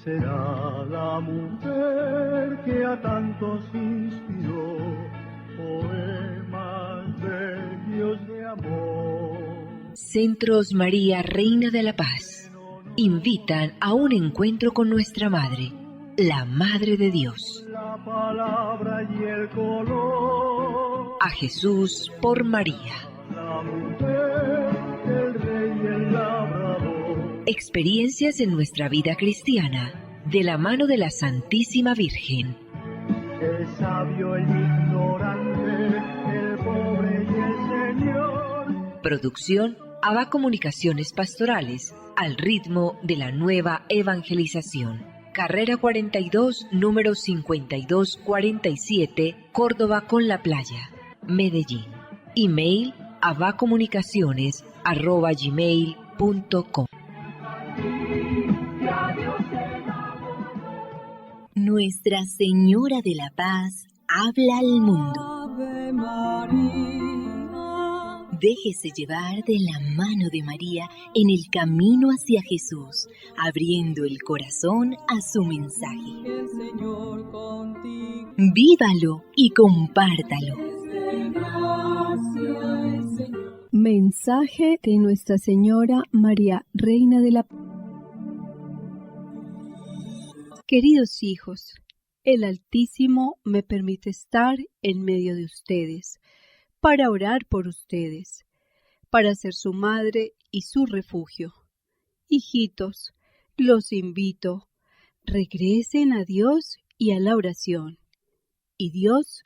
será la mujer que a tantos inspiró poemas bellos de amor? Centros María, Reina de la Paz, invitan a un encuentro con nuestra Madre, la Madre de Dios. La palabra y el color. A Jesús por María. La mujer, el rey y el labrador. Experiencias en nuestra vida cristiana, de la mano de la Santísima Virgen. El sabio, el ignorante, el pobre y el Señor. Producción ABA Comunicaciones Pastorales, al ritmo de la nueva evangelización. Carrera 42, número 5247, Córdoba con la Playa, Medellín. Email abacomunicaciones@gmail.com. Nuestra Señora de la Paz habla al mundo. Ave María. Déjese llevar de la mano de María en el camino hacia Jesús, abriendo el corazón a su mensaje. El Señor contigo. Vívalo y compártalo. Mensaje de Nuestra Señora María, Reina de la Paz. Queridos hijos, el Altísimo me permite estar en medio de ustedes, para orar por ustedes, para ser su madre y su refugio. Hijitos, los invito, regresen a Dios y a la oración, y Dios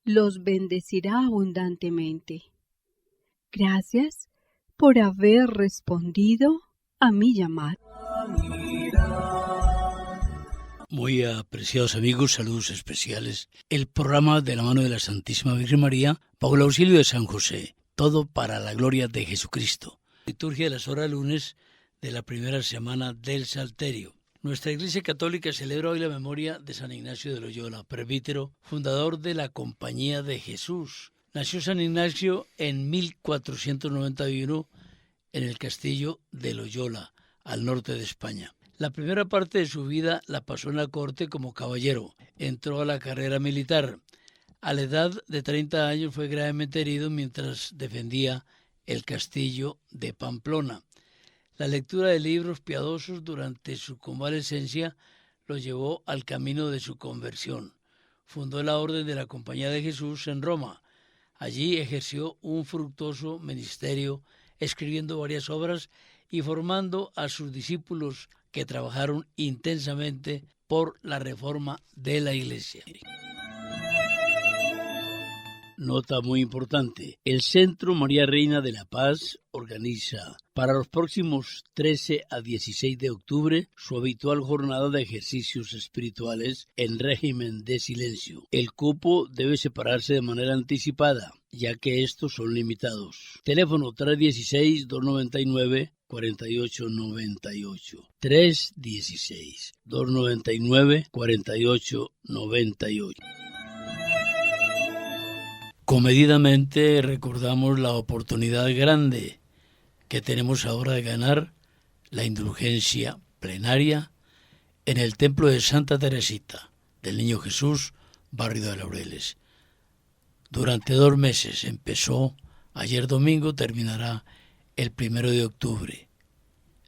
los bendecirá abundantemente. Gracias por haber respondido a mi llamado. Muy apreciados amigos, saludos especiales. El programa de la mano de la Santísima Virgen María, bajo el auxilio de San José. Todo para la gloria de Jesucristo. Liturgia de las horas lunes de la primera semana del Salterio. Nuestra Iglesia Católica celebra hoy la memoria de San Ignacio de Loyola, presbítero, fundador de la Compañía de Jesús. Nació San Ignacio en 1491 en el castillo de Loyola, al norte de España. La primera parte de su vida la pasó en la corte como caballero. Entró a la carrera militar. A la edad de 30 años fue gravemente herido mientras defendía el castillo de Pamplona. La lectura de libros piadosos durante su convalecencia lo llevó al camino de su conversión. Fundó la Orden de la Compañía de Jesús en Roma. Allí ejerció un fructuoso ministerio, escribiendo varias obras y formando a sus discípulos que trabajaron intensamente por la reforma de la Iglesia. Nota muy importante. El Centro María Reina de la Paz organiza para los próximos 13 a 16 de octubre su habitual jornada de ejercicios espirituales en régimen de silencio. El cupo debe separarse de manera anticipada, ya que estos son limitados. Teléfono 316-299-4898. 316-299-4898. Comedidamente recordamos la oportunidad grande que tenemos ahora de ganar la indulgencia plenaria en el templo de Santa Teresita del Niño Jesús, barrio de Laureles. Durante 2 meses, empezó ayer domingo, terminará el 1 de octubre.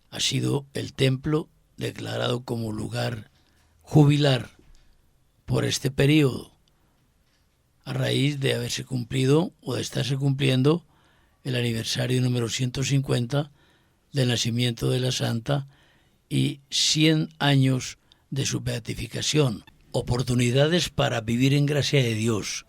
Ha sido el templo declarado como lugar jubilar por este periodo, a raíz de haberse cumplido o de estarse cumpliendo el aniversario número 150 del nacimiento de la Santa y 100 años de su beatificación. Oportunidades para vivir en gracia de Dios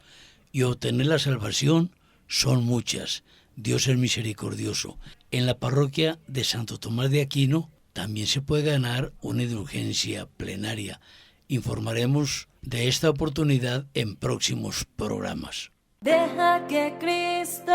y obtener la salvación son muchas. Dios es misericordioso. En la parroquia de Santo Tomás de Aquino también se puede ganar una indulgencia plenaria. Informaremos de esta oportunidad en próximos programas. Deja que Cristo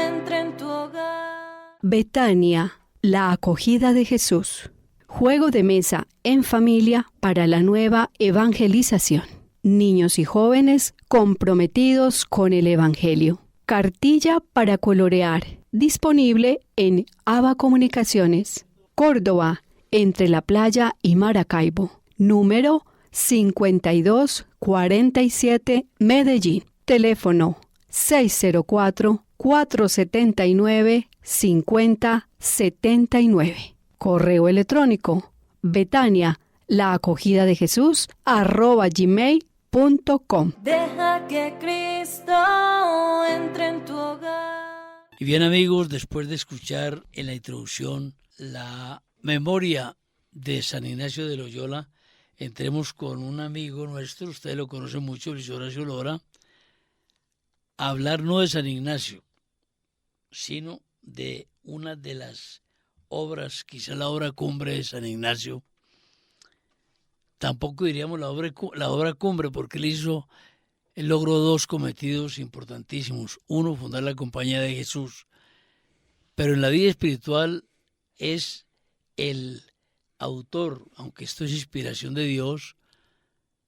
entre en tu hogar. Betania, la acogida de Jesús. Juego de mesa en familia para la nueva evangelización. Niños y jóvenes comprometidos con el Evangelio. Cartilla para colorear. Disponible en ABA Comunicaciones. Córdoba, entre La Playa y Maracaibo. Número 5247, Medellín. Teléfono 604-479-5079. Correo electrónico Betania, la acogida de Jesús, @gmail.com. Deja que Cristo entre en tu hogar. Y bien, amigos, después de escuchar en la introducción la memoria de San Ignacio de Loyola, entremos con un amigo nuestro, usted lo conoce mucho, Luis Horacio Lora, a hablar no de San Ignacio, sino de una de las obras, quizá la obra cumbre de San Ignacio. Tampoco diríamos la obra cumbre, porque él logró dos cometidos importantísimos. Uno, fundar la Compañía de Jesús, pero en la vida espiritual es el autor, aunque esto es inspiración de Dios,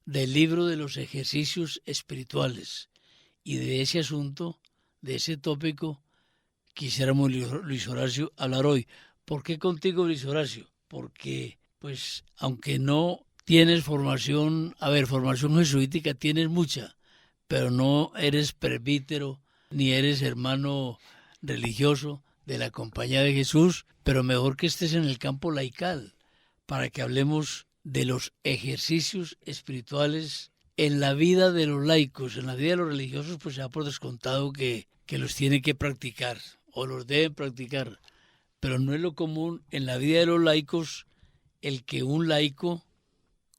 del libro de los ejercicios espirituales. Y de ese asunto, de ese tópico, quisiéramos, Luis Horacio, hablar hoy. ¿Por qué contigo, Luis Horacio? Porque, pues, aunque no tienes formación jesuítica tienes mucha, pero no eres presbítero, ni eres hermano religioso de la Compañía de Jesús, pero mejor que estés en el campo laical, para que hablemos de los ejercicios espirituales en la vida de los laicos. En la vida de los religiosos, pues se da por descontado que los tienen que practicar, o los deben practicar, pero no es lo común en la vida de los laicos el que un laico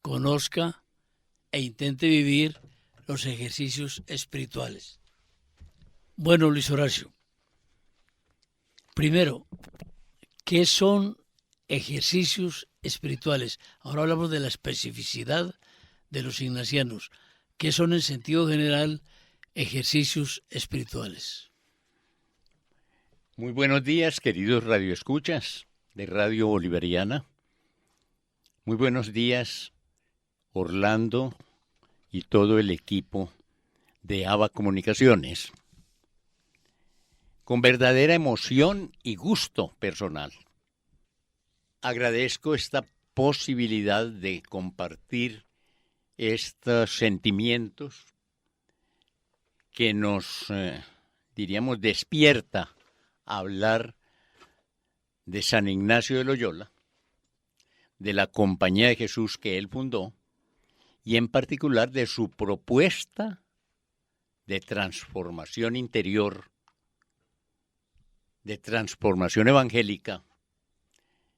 conozca e intente vivir los ejercicios espirituales. Bueno, Luis Horacio, primero, ¿qué son ejercicios espirituales? Ahora hablamos de la especificidad de los ignacianos. ¿Qué son en sentido general ejercicios espirituales? Muy buenos días, queridos radioescuchas de Radio Bolivariana. Muy buenos días, Orlando y todo el equipo de ABA Comunicaciones. Con verdadera emoción y gusto personal, agradezco esta posibilidad de compartir estos sentimientos que nos, despierta a hablar de San Ignacio de Loyola, de la Compañía de Jesús que él fundó, y en particular de su propuesta de transformación interior, de transformación evangélica,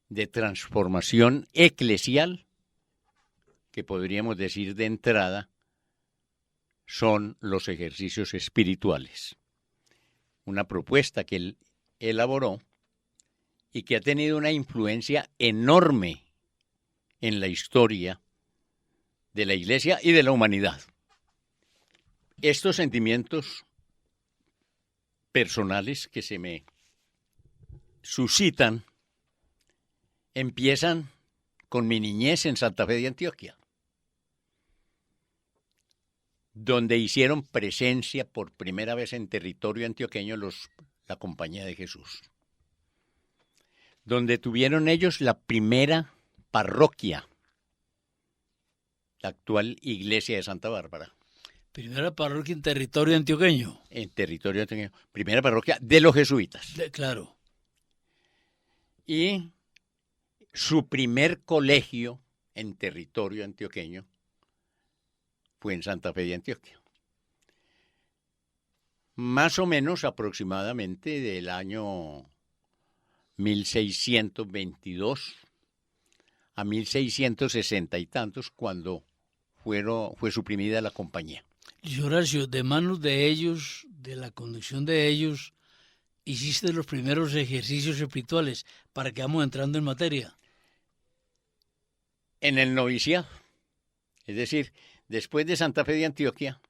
de transformación eclesial, que podríamos decir de entrada, son los ejercicios espirituales. Una propuesta que él elaboró y que ha tenido una influencia enorme en la historia de la Iglesia y de la humanidad. Estos sentimientos personales que se me suscitan empiezan con mi niñez en Santa Fe de Antioquia, donde hicieron presencia por primera vez en territorio antioqueño la Compañía de Jesús, donde tuvieron ellos la primera parroquia, la actual iglesia de Santa Bárbara. Primera parroquia en territorio antioqueño. En territorio antioqueño, primera parroquia de los jesuitas. Claro. Y su primer colegio en territorio antioqueño fue en Santa Fe de Antioquia. Más o menos aproximadamente del año 1622 a 1660 y tantos, cuando fue suprimida la compañía. Luis Horacio, de manos de ellos, de la conducción de ellos, hiciste los primeros ejercicios espirituales, para que vamos entrando en materia. En el noviciado, es decir, después de Santa Fe de Antioquia,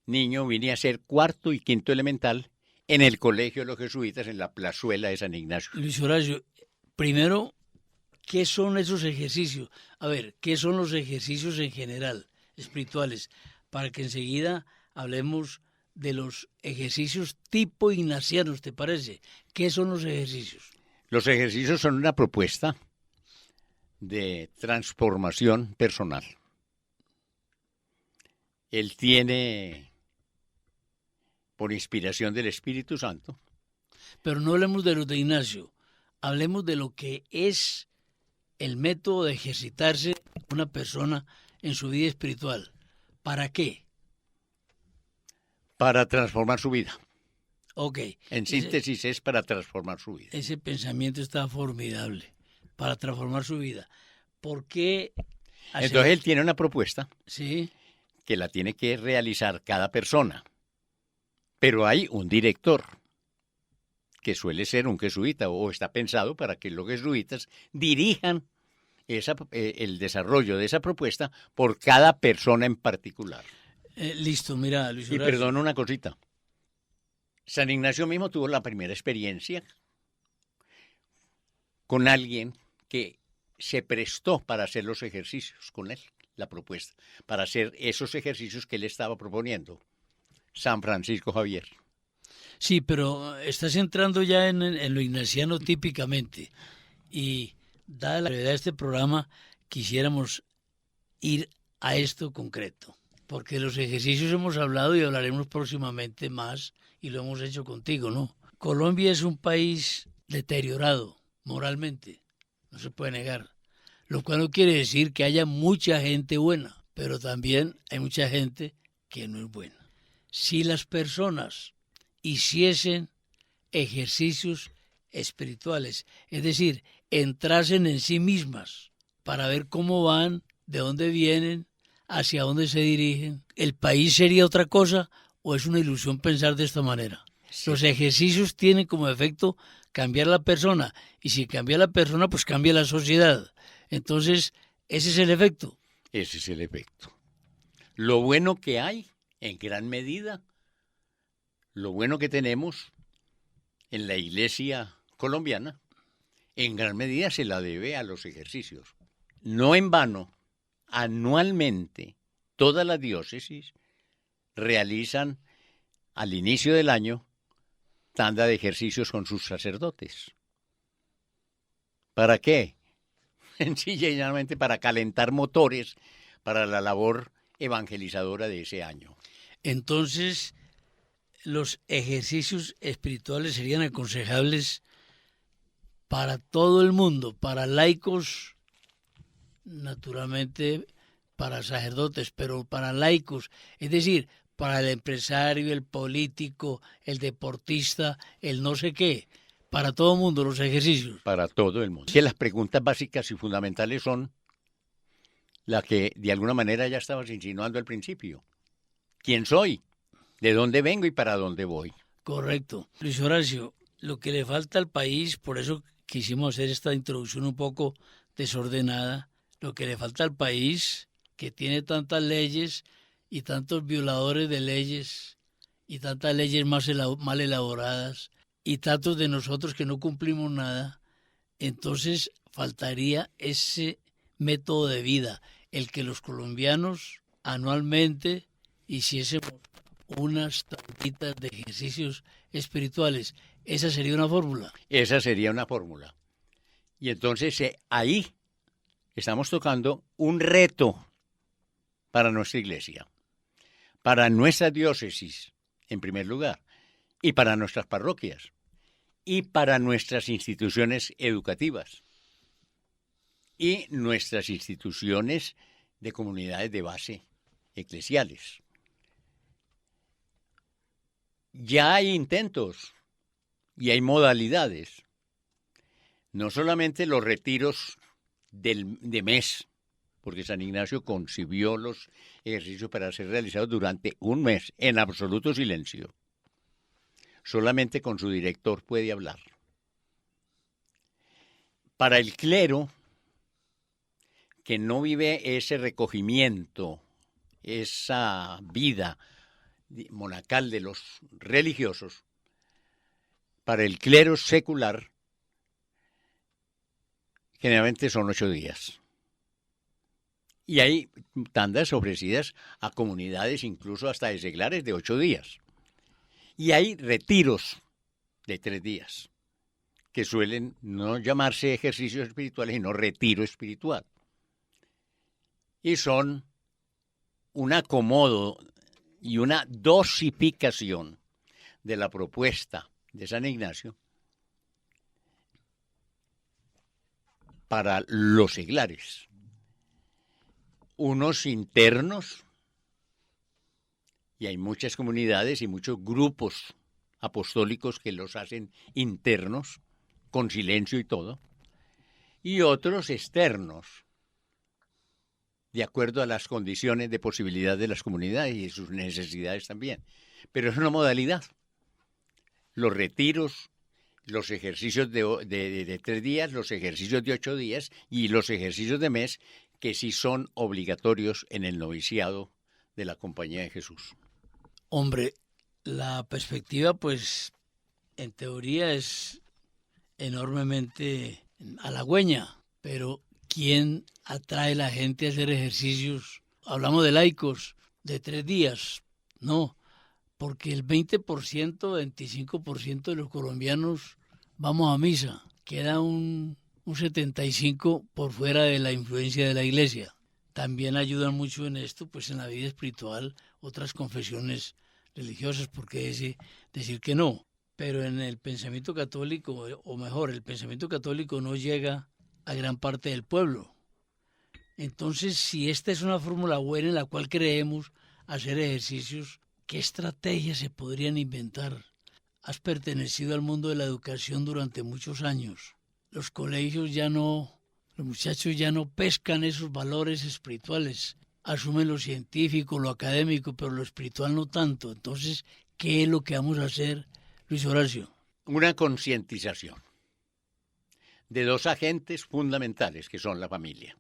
niño, vine a ser cuarto y quinto elemental en el colegio de los jesuitas en la plazuela de San Ignacio. Luis Horacio, primero, ¿qué son esos ejercicios? A ver, ¿qué son los ejercicios en general, espirituales? Para que enseguida hablemos de los ejercicios tipo ignacianos, ¿te parece? ¿Qué son los ejercicios? Los ejercicios son una propuesta de transformación personal. Él tiene, por inspiración del Espíritu Santo. Pero no hablemos de los de Ignacio, hablemos de lo que es el método de ejercitarse una persona en su vida espiritual. ¿Para qué? Para transformar su vida. Ok. En síntesis, es para transformar su vida. Ese pensamiento está formidable, para transformar su vida. ¿Por qué? Entonces él tiene una propuesta, Sí. que la tiene que realizar cada persona. Pero hay un director, que suele ser un jesuita, o está pensado para que los jesuitas dirijan el desarrollo de esa propuesta por cada persona en particular. Listo, mira, Luis Y Horacio. perdón una cosita. San Ignacio mismo tuvo la primera experiencia con alguien que se prestó para hacer los ejercicios con él, la propuesta, para hacer esos ejercicios que él estaba proponiendo. San Francisco Javier. Sí, pero estás entrando ya en lo ignaciano típicamente. Y dada la brevedad de este programa, quisiéramos ir a esto concreto. Porque de los ejercicios hemos hablado y hablaremos próximamente más, y lo hemos hecho contigo, ¿no? Colombia es un país deteriorado moralmente, no se puede negar. Lo cual no quiere decir que haya mucha gente buena, pero también hay mucha gente que no es buena. Si las personas hiciesen ejercicios espirituales, es decir, entrasen en sí mismas para ver cómo van, de dónde vienen, hacia dónde se dirigen, ¿el país sería otra cosa o es una ilusión pensar de esta manera? Sí. Los ejercicios tienen como efecto cambiar la persona, y si cambia la persona, pues cambia la sociedad. Entonces, ese es el efecto. Ese es el efecto. Lo bueno que hay, en gran medida, lo bueno que tenemos en la iglesia colombiana, en gran medida se la debe a los ejercicios. No en vano, anualmente, todas las diócesis realizan al inicio del año tanda de ejercicios con sus sacerdotes. ¿Para qué? Sencillamente para calentar motores para la labor evangelizadora de ese año. Entonces, los ejercicios espirituales serían aconsejables para todo el mundo, para laicos, naturalmente para sacerdotes, pero para laicos, es decir, para el empresario, el político, el deportista, el no sé qué, para todo el mundo los ejercicios. Para todo el mundo. Que las preguntas básicas y fundamentales son las que de alguna manera ya estabas insinuando al principio. ¿Quién soy? ¿De dónde vengo y para dónde voy? Correcto. Luis Horacio, lo que le falta al país, por eso quisimos hacer esta introducción un poco desordenada, lo que le falta al país, que tiene tantas leyes y tantos violadores de leyes y tantas leyes mal elaboradas y tantos de nosotros que no cumplimos nada, entonces faltaría ese método de vida, el que los colombianos anualmente hiciésemos unas tablitas de ejercicios espirituales. ¿Esa sería una fórmula? Esa sería una fórmula. Y entonces ahí estamos tocando un reto para nuestra iglesia, para nuestras diócesis, en primer lugar, y para nuestras parroquias, y para nuestras instituciones educativas, y nuestras instituciones de comunidades de base eclesiales. Ya hay intentos y hay modalidades, no solamente los retiros de mes, porque San Ignacio concibió los ejercicios para ser realizados durante un mes, en absoluto silencio. Solamente con su director puede hablar. Para el clero, que no vive ese recogimiento, esa vida monacal de los religiosos, para el clero secular, generalmente son 8 días. Y hay tandas ofrecidas a comunidades, incluso hasta de seglares, de 8 días. Y hay retiros de 3 días. que suelen no llamarse ejercicios espirituales, sino retiro espiritual. Y son un acomodo y una dosificación de la propuesta de San Ignacio para los seglares. Unos internos, y hay muchas comunidades y muchos grupos apostólicos que los hacen internos, con silencio y todo, y otros externos, de acuerdo a las condiciones de posibilidad de las comunidades y de sus necesidades también. Pero es una modalidad. Los retiros, los ejercicios de 3 días, los ejercicios de 8 días y los ejercicios de mes, que sí son obligatorios en el noviciado de la Compañía de Jesús. Hombre, la perspectiva, pues, en teoría es enormemente halagüeña, pero ¿quién atrae a la gente a hacer ejercicios? Hablamos de laicos, de 3 días, no, porque el 20%, 25% de los colombianos vamos a misa, queda un 75% por fuera de la influencia de la iglesia. También ayudan mucho en esto, pues en la vida espiritual, otras confesiones religiosas, porque decir que no. Pero en el pensamiento católico, o mejor, el pensamiento católico no llega a gran parte del pueblo. Entonces, si esta es una fórmula buena en la cual creemos hacer ejercicios, ¿qué estrategias se podrían inventar? Has pertenecido al mundo de la educación durante muchos años. Los colegios los muchachos ya no pescan esos valores espirituales. Asumen lo científico, lo académico, pero lo espiritual no tanto. Entonces, ¿qué es lo que vamos a hacer, Luis Horacio? Una concientización de 2 agentes fundamentales, que son la familia.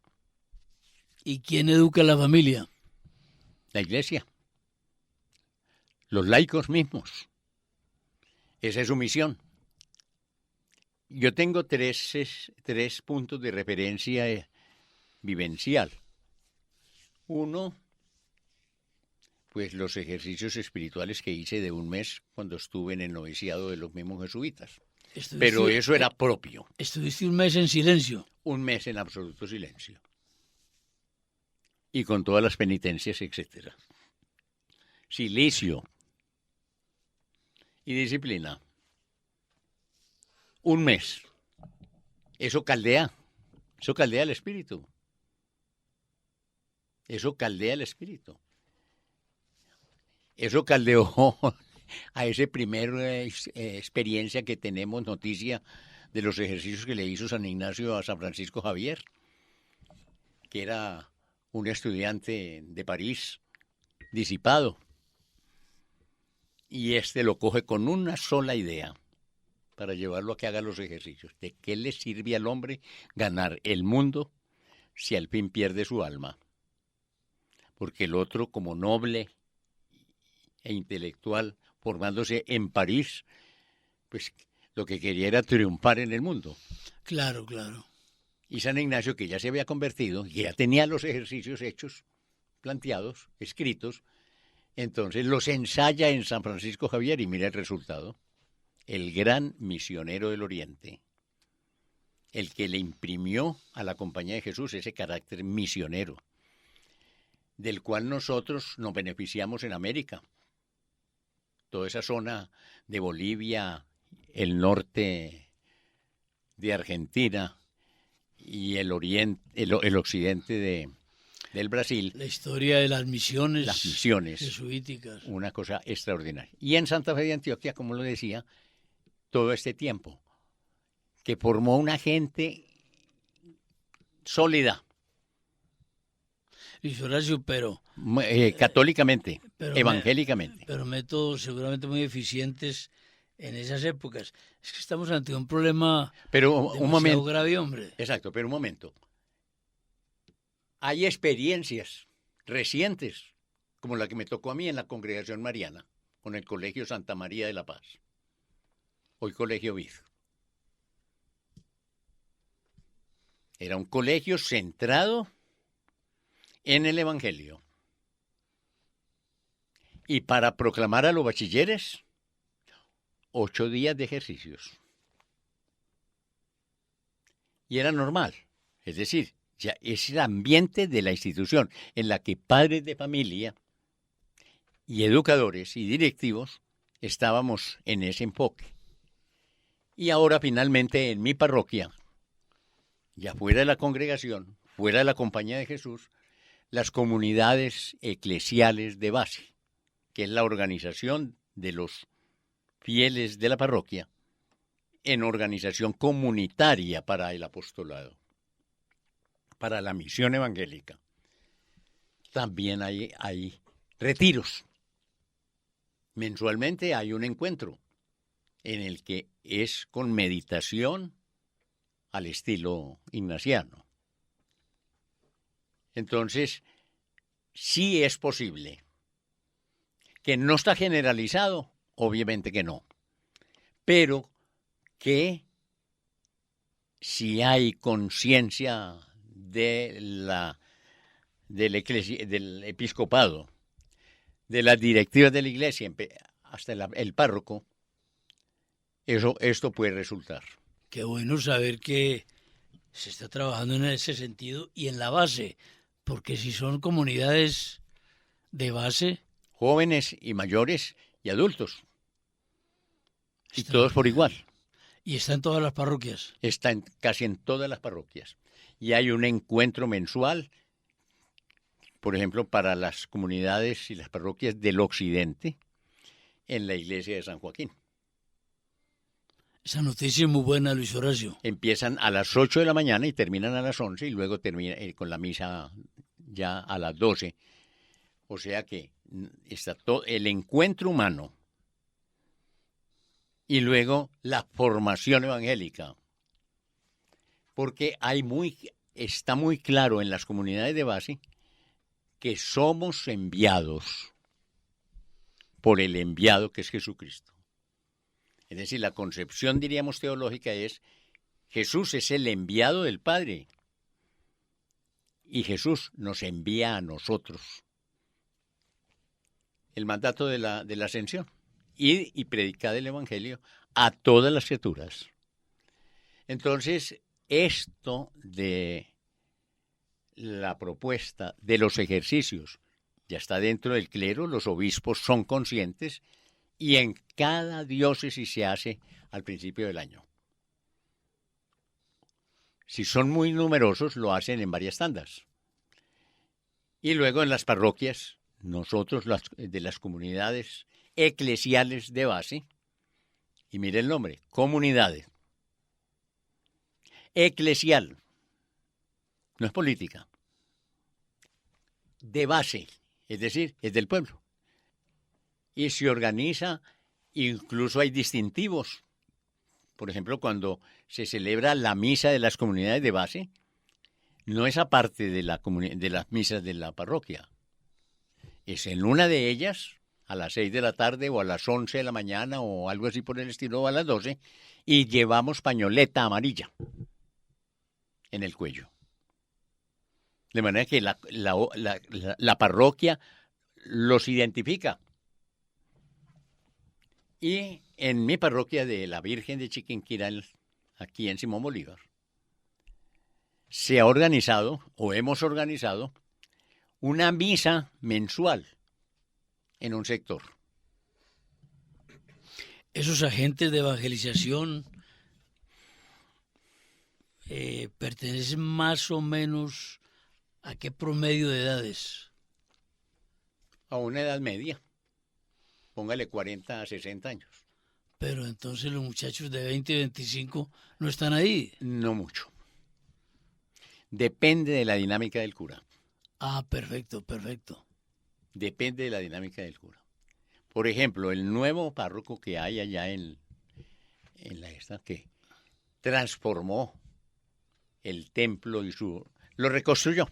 ¿Y quién educa a la familia? La iglesia. Los laicos mismos. Esa es su misión. Yo tengo 3 puntos de referencia vivencial. Uno, pues los ejercicios espirituales que hice de 1 mes cuando estuve en el noviciado de los mismos jesuitas. Pero eso era propio. ¿Estuviste 1 mes en silencio? 1 mes en absoluto silencio. Y con todas las penitencias, etcétera. Silicio y disciplina. 1 mes. Eso caldea el espíritu. Eso caldea el espíritu. Eso caldeó a esa primera experiencia que tenemos noticia de los ejercicios que le hizo San Ignacio a San Francisco Javier, que era un estudiante de París, disipado. Y lo coge con una sola idea para llevarlo a que haga los ejercicios. ¿De qué le sirve al hombre ganar el mundo si al fin pierde su alma? Porque el otro, como noble e intelectual, formándose en París, pues lo que quería era triunfar en el mundo. Claro, claro. Y San Ignacio, que ya se había convertido, y ya tenía los ejercicios hechos, planteados, escritos, entonces los ensaya en San Francisco Javier y mira el resultado. El gran misionero del Oriente, el que le imprimió a la Compañía de Jesús ese carácter misionero, del cual nosotros nos beneficiamos en América. Toda esa zona de Bolivia, el norte de Argentina y el oriente, el occidente del Brasil. La historia de las misiones jesuíticas. Una cosa extraordinaria. Y en Santa Fe de Antioquia, como lo decía, todo este tiempo, que formó una gente sólida. Luis Horacio, pero... católicamente, evangélicamente. Pero métodos seguramente muy eficientes en esas épocas. Es que estamos ante un problema demasiado grave, hombre. Exacto, pero un momento. Hay experiencias recientes, como la que me tocó a mí en la Congregación Mariana, con el Colegio Santa María de la Paz, hoy Colegio Vid. Era un colegio centrado en el Evangelio. Y para proclamar a los bachilleres, 8 días de ejercicios. Y era normal. Es decir, ya es el ambiente de la institución en la que padres de familia y educadores y directivos estábamos en ese enfoque. Y ahora finalmente en mi parroquia, ya fuera de la congregación, fuera de la Compañía de Jesús, las comunidades eclesiales de base, que es la organización de los fieles de la parroquia, en organización comunitaria para el apostolado, para la misión evangélica. También hay retiros. Mensualmente hay un encuentro en el que es con meditación al estilo ignaciano. Entonces, sí es posible. Que no está generalizado, obviamente que no. Pero que si hay conciencia del episcopado, de las directivas de la iglesia, hasta el párroco, esto puede resultar. Qué bueno saber que se está trabajando en ese sentido y en la base, porque si son comunidades de base... Jóvenes y mayores y adultos. Y Está todos por bien. igual. Y está en todas las parroquias. Está casi en todas las parroquias. Y hay un encuentro mensual, por ejemplo, para las comunidades y las parroquias del occidente, en la iglesia de San Joaquín. Esa noticia es muy buena, Luis Horacio. Empiezan a las 8 de la mañana y terminan a las 11 y luego termina con la misa ya a las 12. O sea que está todo el encuentro humano y luego la formación evangélica. Porque está muy claro en las comunidades de base que somos enviados por el enviado que es Jesucristo. Es decir, la concepción, diríamos, teológica es Jesús es el enviado del Padre y Jesús nos envía a nosotros. El mandato de la ascensión. Id y predicad el evangelio a todas las criaturas. Entonces, esto de la propuesta de los ejercicios ya está dentro del clero, los obispos son conscientes y en cada diócesis se hace al principio del año. Si son muy numerosos, lo hacen en varias tandas. Y luego en las parroquias, nosotros de las comunidades eclesiales de base, y mire el nombre, comunidades. Eclesial, no es política, de base, es decir, es del pueblo. Y se organiza, incluso hay distintivos. Por ejemplo, cuando se celebra la misa de las comunidades de base, no es aparte de las misas de la parroquia. Es en una de ellas, a las 6 de la tarde o a las 11 de la mañana o algo así por el estilo, o a las 12, y llevamos pañoleta amarilla en el cuello. De manera que la parroquia los identifica. Y en mi parroquia de la Virgen de Chiquinquirá, aquí en Simón Bolívar, se ha organizado, o hemos organizado, una misa mensual en un sector. Esos agentes de evangelización pertenecen más o menos a qué promedio de edades. A una edad media, póngale 40 a 60 años. Pero entonces los muchachos de 20 y 25 no están ahí. No mucho. Depende de la dinámica del cura. Ah, perfecto, perfecto. Depende de la dinámica del cura. Por ejemplo, el nuevo párroco que hay allá en la esta, que transformó el templo y lo reconstruyó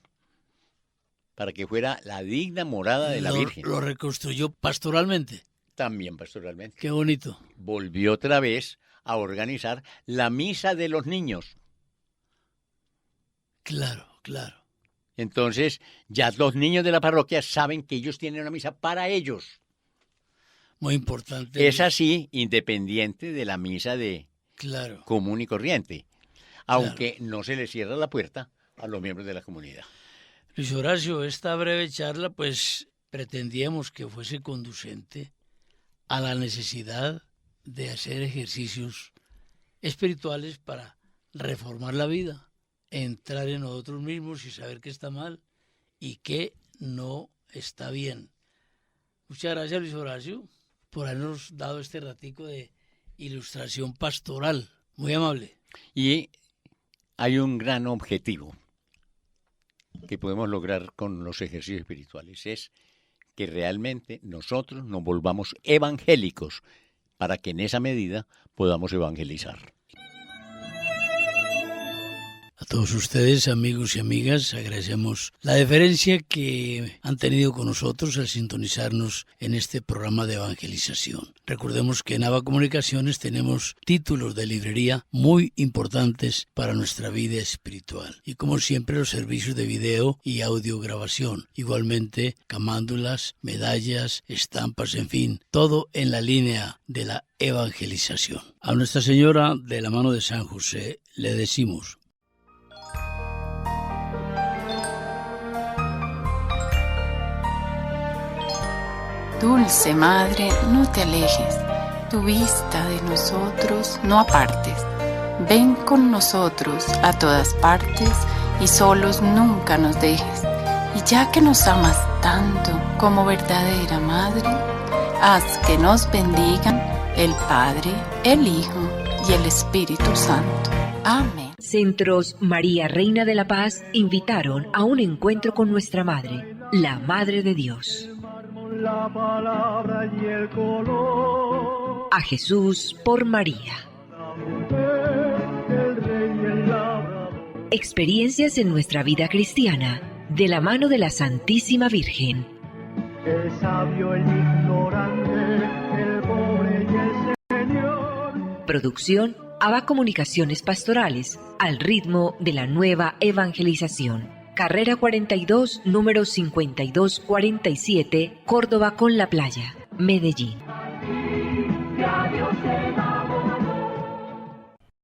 para que fuera la digna morada de la Virgen. Lo reconstruyó pastoralmente. También pastoralmente. Qué bonito. Volvió otra vez a organizar la misa de los niños. Claro, claro. Entonces, ya los niños de la parroquia saben que ellos tienen una misa para ellos. Muy importante. Es así, independiente de la misa de claro. común y corriente. aunque no se le cierra la puerta a los miembros de la comunidad. Luis Horacio, esta breve charla pues pretendíamos que fuese conducente a la necesidad de hacer ejercicios espirituales para reformar la vida, entrar en nosotros mismos y saber qué está mal y qué no está bien. Muchas gracias, Luis Horacio, por habernos dado este ratico de ilustración pastoral. Muy amable. Y hay un gran objetivo que podemos lograr con los ejercicios espirituales, es que realmente nosotros nos volvamos evangélicos para que en esa medida podamos evangelizar. A todos ustedes, amigos y amigas, agradecemos la deferencia que han tenido con nosotros al sintonizarnos en este programa de evangelización. Recordemos que en ABA Comunicaciones tenemos títulos de librería muy importantes para nuestra vida espiritual. Y como siempre, los servicios de video y audiograbación. Igualmente, camándulas, medallas, estampas, en fin, todo en la línea de la evangelización. A Nuestra Señora de la mano de San José le decimos: Dulce Madre, no te alejes, tu vista de nosotros no apartes. Ven con nosotros a todas partes y solos nunca nos dejes. Y ya que nos amas tanto como verdadera Madre, haz que nos bendigan el Padre, el Hijo y el Espíritu Santo. Amén. Centros María Reina de la Paz invitaron a un encuentro con nuestra Madre, la Madre de Dios. La palabra y el color. A Jesús por María. La mujer, el rey y el labrador. Experiencias en nuestra vida cristiana, de la mano de la Santísima Virgen. El sabio, el ignorante, el pobre y el Señor. Producción ABA Comunicaciones Pastorales, al ritmo de la nueva evangelización. Carrera 42, número 5247, Córdoba con la Playa, Medellín.